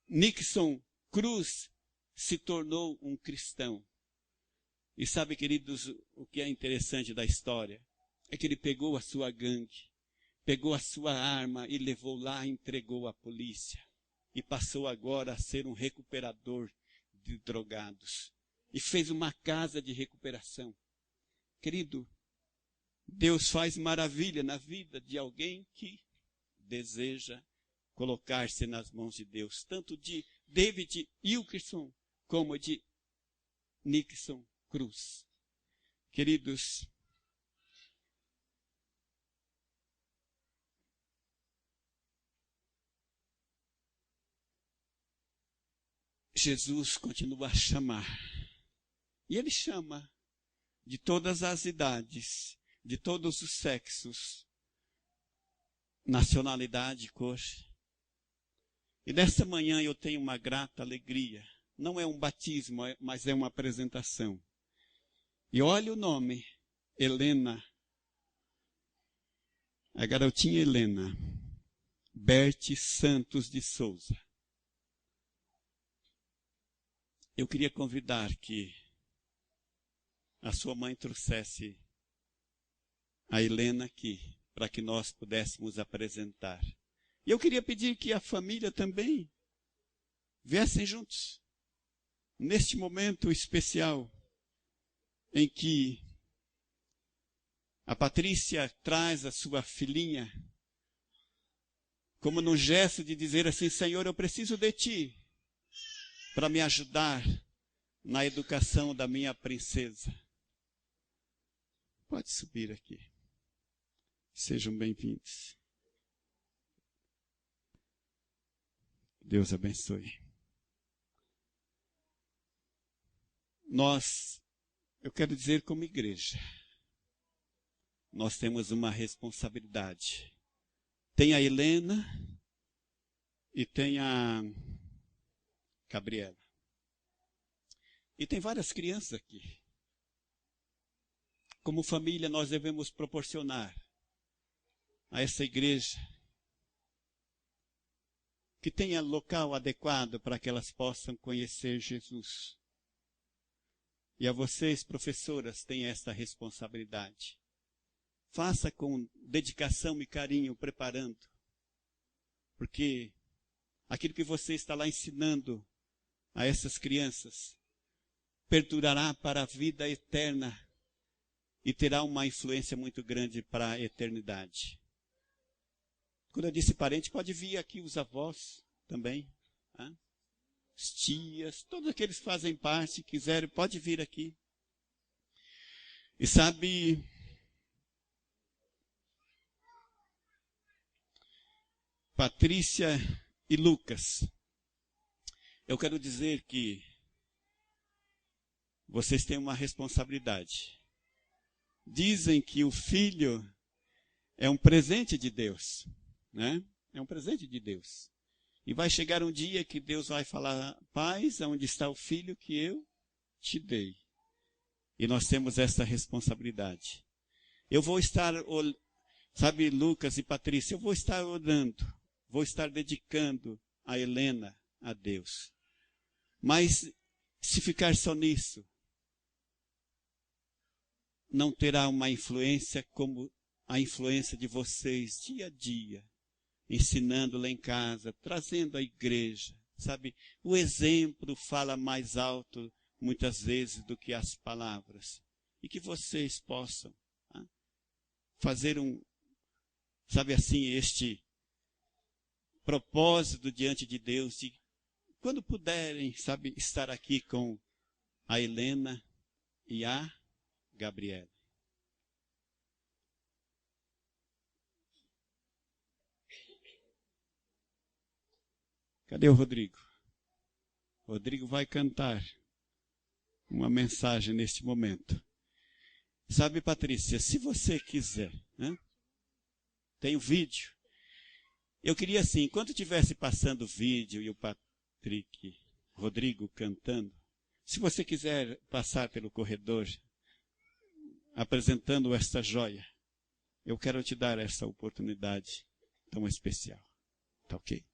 B: Nixon Cruz se tornou um cristão. E sabe, queridos, o que é interessante da história? É que ele pegou a sua gangue, pegou a sua arma e levou lá e entregou à polícia. E passou agora a ser um recuperador de drogados. E fez uma casa de recuperação. Querido, Deus faz maravilha na vida de alguém que deseja colocar-se nas mãos de Deus. Tanto de David Wilkerson como de Nixon Cruz. Queridos, Jesus continua a chamar. E ele chama de todas as idades, de todos os sexos, nacionalidade, cor. E nesta manhã eu tenho uma grata alegria. Não é um batismo, mas é uma apresentação. E olha o nome, Helena. A garotinha Helena. Berti Santos de Souza. Eu queria convidar que a sua mãe trouxesse a Helena aqui, para que nós pudéssemos apresentar. E eu queria pedir que a família também viessem juntos, neste momento especial, em que a Patrícia traz a sua filhinha, como num gesto de dizer assim, Senhor, eu preciso de Ti, para me ajudar na educação da minha princesa. Pode subir aqui. Sejam bem-vindos. Deus abençoe. Eu quero dizer como igreja, nós temos uma responsabilidade. Tem a Helena e tem a Gabriela. E tem várias crianças aqui. Como família, nós devemos proporcionar a essa igreja, que tenha local adequado para que elas possam conhecer Jesus. E a vocês, professoras, têm essa responsabilidade. Faça com dedicação e carinho, preparando. Porque aquilo que você está lá ensinando a essas crianças perdurará para a vida eterna e terá uma influência muito grande para a eternidade. Quando eu disse parente, pode vir aqui os avós também, tá? As tias, todos aqueles que fazem parte, quiserem, pode vir aqui. E sabe, Patrícia e Lucas, eu quero dizer que vocês têm uma responsabilidade. Dizem que o filho é um presente de Deus, né? É um presente de Deus. E vai chegar um dia que Deus vai falar: paz, onde está o filho que eu te dei? E nós temos essa responsabilidade. Eu vou estar, sabe, Lucas e Patrícia, eu vou estar orando, vou estar dedicando a Helena a Deus. Mas se ficar só nisso, não terá uma influência como a influência de vocês dia a dia, ensinando lá em casa, trazendo a igreja, sabe? O exemplo fala mais alto muitas vezes do que as palavras. E que vocês possam fazer sabe assim, este propósito diante de Deus, de quando puderem, sabe, estar aqui com a Helena e a Gabriela. Cadê o Rodrigo? O Rodrigo vai cantar uma mensagem neste momento. Sabe, Patrícia, se você quiser, né? Tem o vídeo. Eu queria assim, enquanto estivesse passando o vídeo e o Rodrigo cantando, se você quiser passar pelo corredor apresentando esta joia, eu quero te dar essa oportunidade tão especial. Tá ok?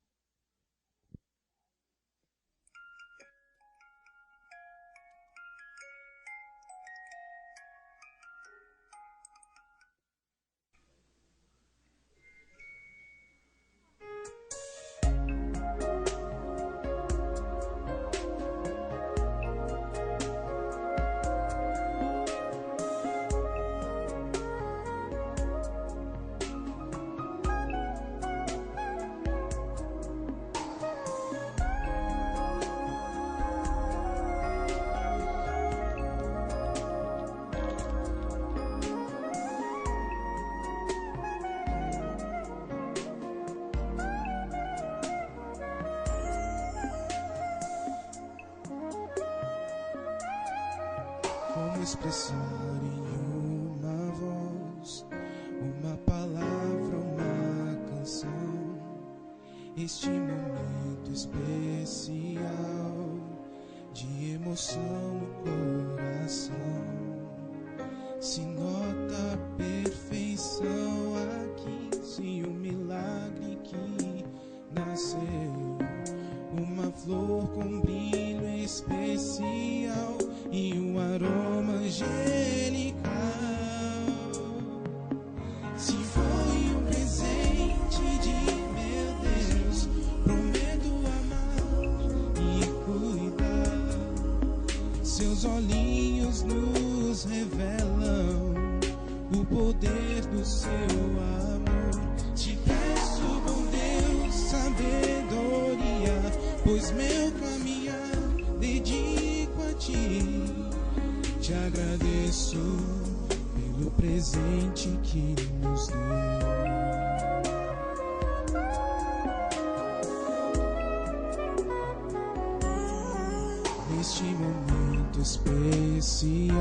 C: Como expressar em uma voz, uma palavra, uma canção, este momento especial de emoção no coração. Se nota a perfeição aqui, se o milagre que nasceu, uma flor com brilho especial e um aroma angelical. Se foi um presente de meu Deus, prometo amar e cuidar. Seus olhinhos nos revelam o poder do seu amor. Te peço, bom Deus, sabedoria, pois meu caminhar dedico a ti. Te agradeço pelo presente que nos deu. Neste momento especial,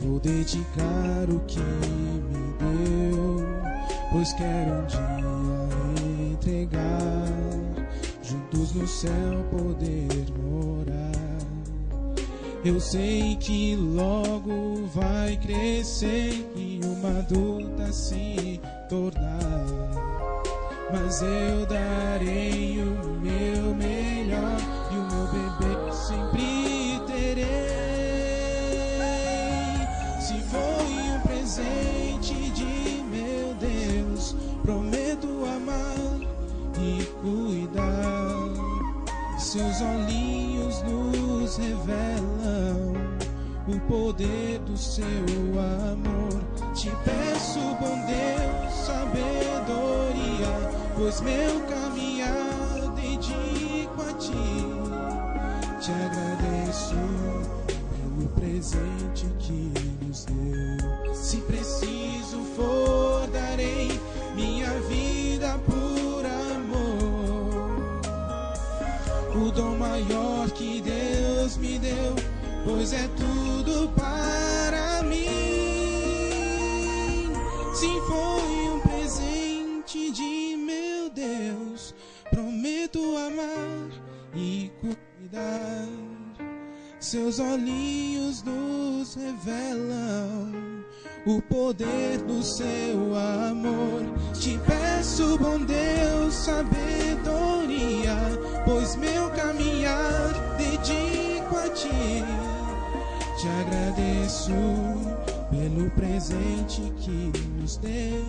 C: vou dedicar o que me deu, pois quero um dia entregar, juntos no céu poder morar.
K: Eu sei que logo vai crescer e uma adulta se tornar. Mas eu darei o meu melhor e o meu bebê sempre terei. Se foi um presente de meu Deus, prometo amar e cuidar. Seus olhinhos nos revelam o poder do seu amor. Te peço, bom Deus, sabedoria, pois meu caminhar dedico a ti. Te agradeço pelo presente que nos deu. Se preciso for, darei minha vida por amor. O dom maior que Deus me deu, pois é tudo para mim. Sim, foi um presente de meu Deus. Prometo amar e cuidar. Seus olhinhos nos revelam o poder do seu amor. Te peço, bom Deus, sabedoria, pois meu caminhar dedico a ti. Te agradeço pelo presente que nos deu.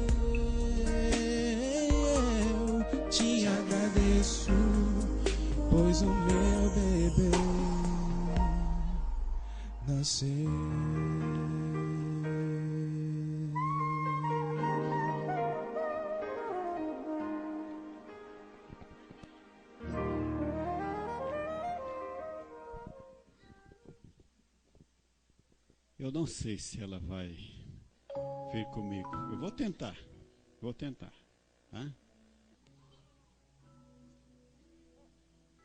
K: Te agradeço, pois o meu bebê nasceu.
B: Eu não sei se ela vai vir comigo. Eu vou tentar. Tá?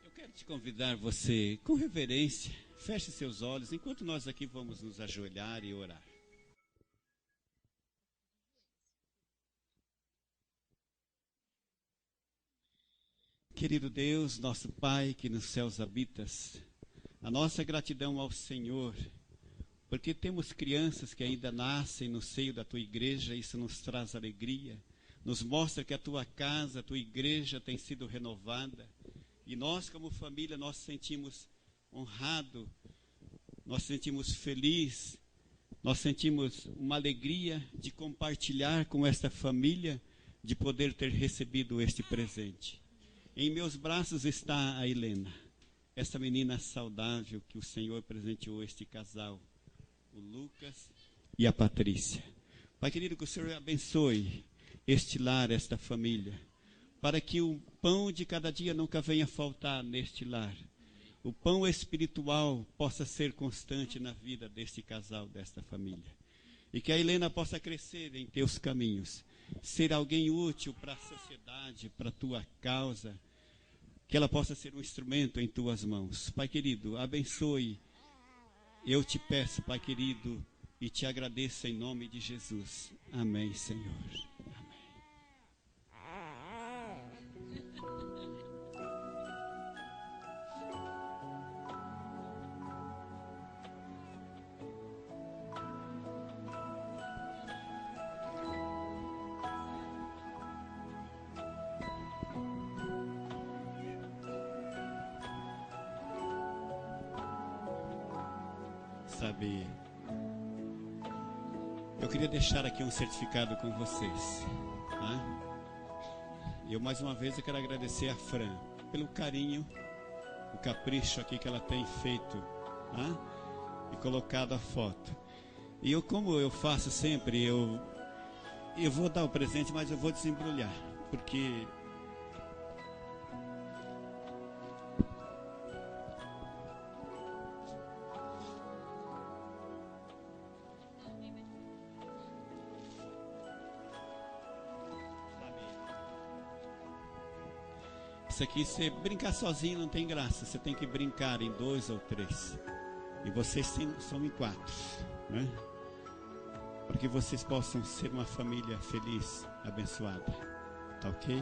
B: Eu quero te convidar você, com reverência, feche seus olhos, enquanto nós aqui vamos nos ajoelhar e orar. Querido Deus, nosso Pai que nos céus habitas, a nossa gratidão ao Senhor, porque temos crianças que ainda nascem no seio da Tua igreja, isso nos traz alegria, nos mostra que a Tua casa, a Tua igreja tem sido renovada, e nós como família, nós sentimos honrado, nós sentimos feliz, nós sentimos uma alegria de compartilhar com esta família, de poder ter recebido este presente. Em meus braços está a Helena, essa menina saudável que o Senhor presenteou este casal, o Lucas e a Patrícia. Pai querido, que o Senhor abençoe este lar, esta família, para que o pão de cada dia nunca venha faltar neste lar. O pão espiritual possa ser constante na vida deste casal, desta família. E que a Helena possa crescer em teus caminhos, ser alguém útil para a sociedade, para a tua causa, que ela possa ser um instrumento em tuas mãos. Pai querido, abençoe. Eu te peço, Pai querido, e te agradeço em nome de Jesus. Amém, Senhor. Sabe, eu queria deixar aqui um certificado com vocês, tá? Eu mais uma vez eu quero agradecer a Fran pelo carinho, o capricho aqui que ela tem feito, tá? E colocado a foto. E eu, como eu faço sempre, eu vou dar o presente, mas eu vou desembrulhar, porque isso aqui, você brincar sozinho não tem graça. Você tem que brincar em 2 ou 3. E vocês são em 4, né? Para que vocês possam ser uma família feliz, abençoada. Tá ok?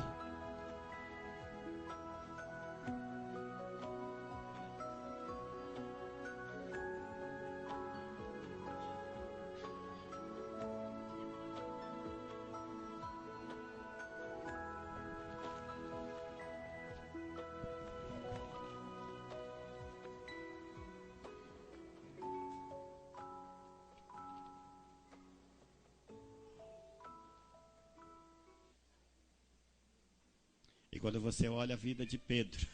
B: E quando você olha a vida de Pedro,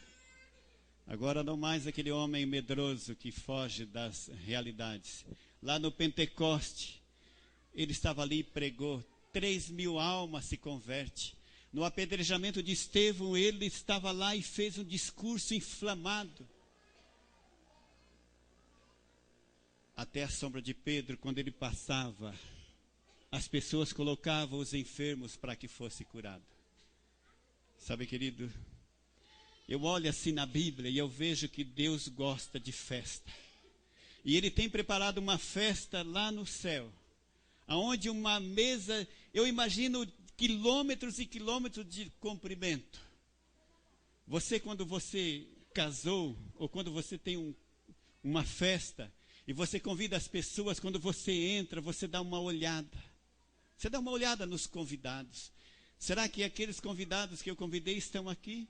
B: agora não mais aquele homem medroso que foge das realidades. Lá no Pentecoste, ele estava ali e pregou, 3.000 almas se convertem. No apedrejamento de Estevão, ele estava lá e fez um discurso inflamado. Até a sombra de Pedro, quando ele passava, as pessoas colocavam os enfermos para que fosse curado. Sabe, querido, eu olho assim na Bíblia e eu vejo que Deus gosta de festa. E Ele tem preparado uma festa lá no céu, aonde uma mesa, eu imagino quilômetros e quilômetros de comprimento. Você, quando você casou, ou quando você tem uma festa, e você convida as pessoas, quando você entra, você dá uma olhada. Você dá uma olhada nos convidados. Será que aqueles convidados que eu convidei estão aqui?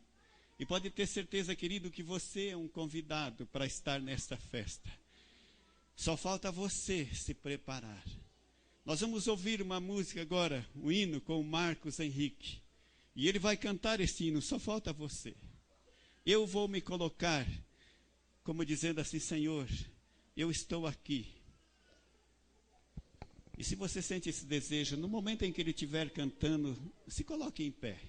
B: E pode ter certeza, querido, que você é um convidado para estar nesta festa. Só falta você se preparar. Nós vamos ouvir uma música agora, um hino com o Marcos Henrique. E ele vai cantar esse hino, só falta você. Eu vou me colocar como dizendo assim, Senhor, eu estou aqui. E se você sente esse desejo, no momento em que ele estiver cantando, se coloque em pé.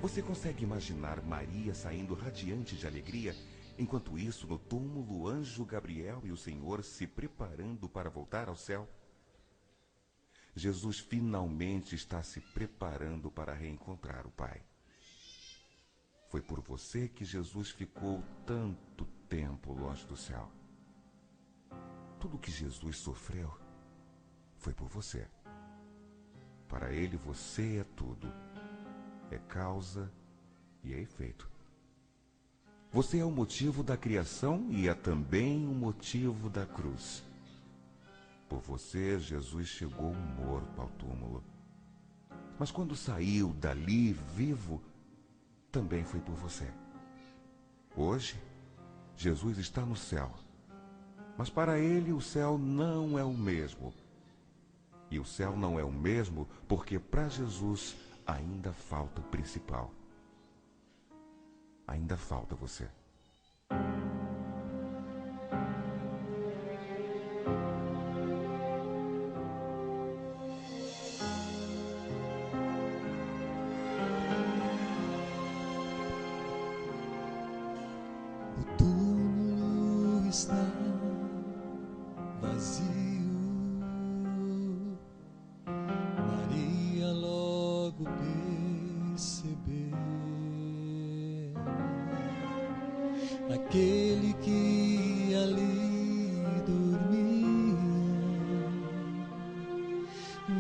L: Você consegue imaginar Maria saindo radiante de alegria? Enquanto isso, no túmulo, o anjo Gabriel e o Senhor se preparando para voltar ao céu? Jesus finalmente está se preparando para reencontrar o Pai. Foi por você que Jesus ficou tanto tempo longe do céu. Tudo que Jesus sofreu foi por você. Para Ele você é tudo. É causa e é efeito. Você é o motivo da criação e é também o motivo da cruz. Por você, Jesus chegou morto ao túmulo. Mas quando saiu dali vivo, também foi por você. Hoje, Jesus está no céu. Mas para ele o céu não é o mesmo. E o céu não é o mesmo porque para Jesus ainda falta o principal. Ainda falta você.
F: O túmulo está vazio. Maria logo percebeu. Aquele que ali dormia,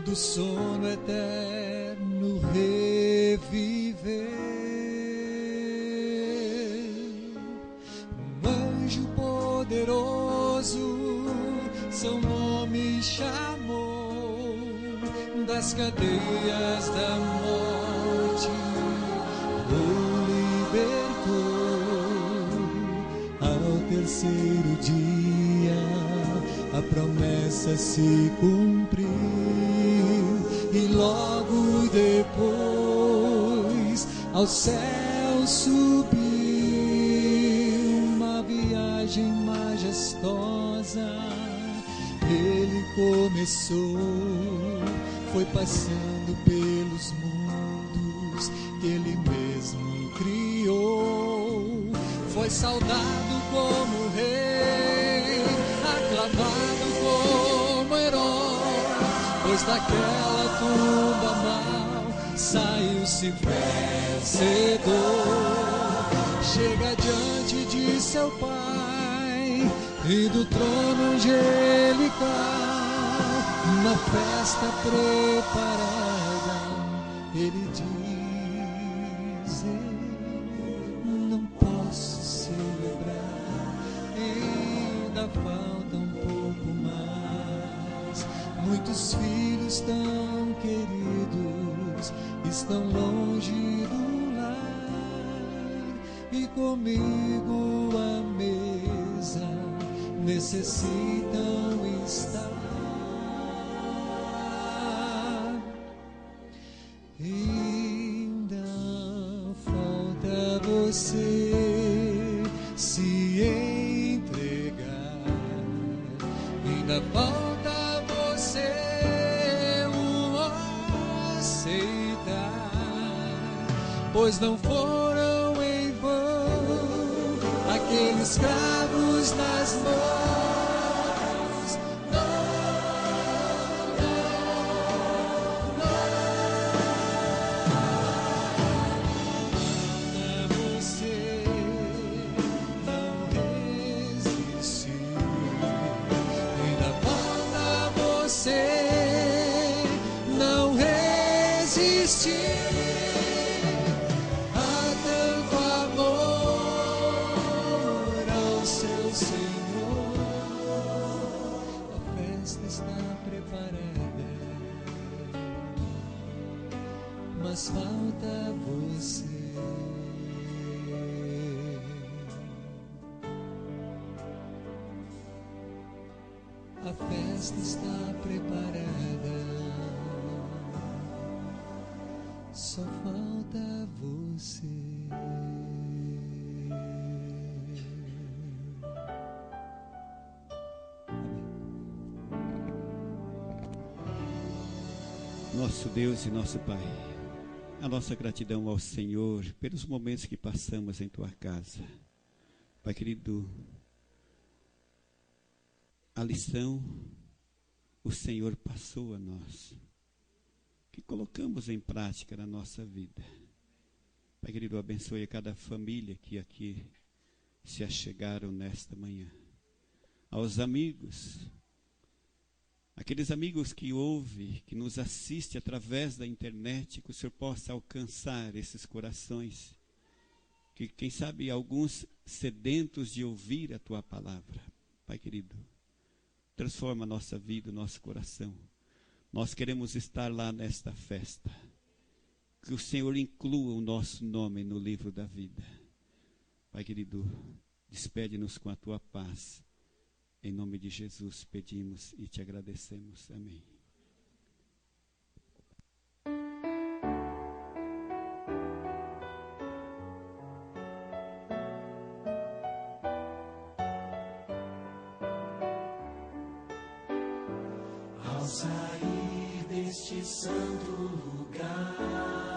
F: do sono eterno reviveu. Um anjo poderoso seu nome chamou, das cadeias da morte o libertou. Ao terceiro dia a promessa se cumpriu e logo depois ao céu subiu. Uma viagem majestosa ele começou, foi passando pelos mundos que ele mesmo criou. Foi saudado como rei, aclamado como herói, pois daquela tumba mal saiu-se vencedor. Chega diante de seu Pai e do trono angelical, uma festa preparada, ele diz: eu não posso celebrar, ainda falta um pouco mais. Muitos filhos tão queridos estão longe do lar, e comigo à mesa necessitam estar. Ainda você se entregar. Ainda falta você o aceitar, pois não foram em vão aqueles cravos nas mãos. Mas falta você. A festa está preparada, só falta você.
B: Nosso Deus e nosso Pai, a nossa gratidão ao Senhor pelos momentos que passamos em Tua casa. Pai querido, a lição o Senhor passou a nós, que colocamos em prática na nossa vida. Pai querido, abençoe a cada família que aqui se achegaram nesta manhã. Aos amigos, aqueles amigos que ouvem, que nos assistem através da internet, que o Senhor possa alcançar esses corações, que quem sabe alguns sedentos de ouvir a Tua palavra. Pai querido, transforma a nossa vida, o nosso coração. Nós queremos estar lá nesta festa. Que o Senhor inclua o nosso nome no livro da vida. Pai querido, despede-nos com a Tua paz. Em nome de Jesus pedimos e te agradecemos. Amém.
A: Ao sair deste santo lugar,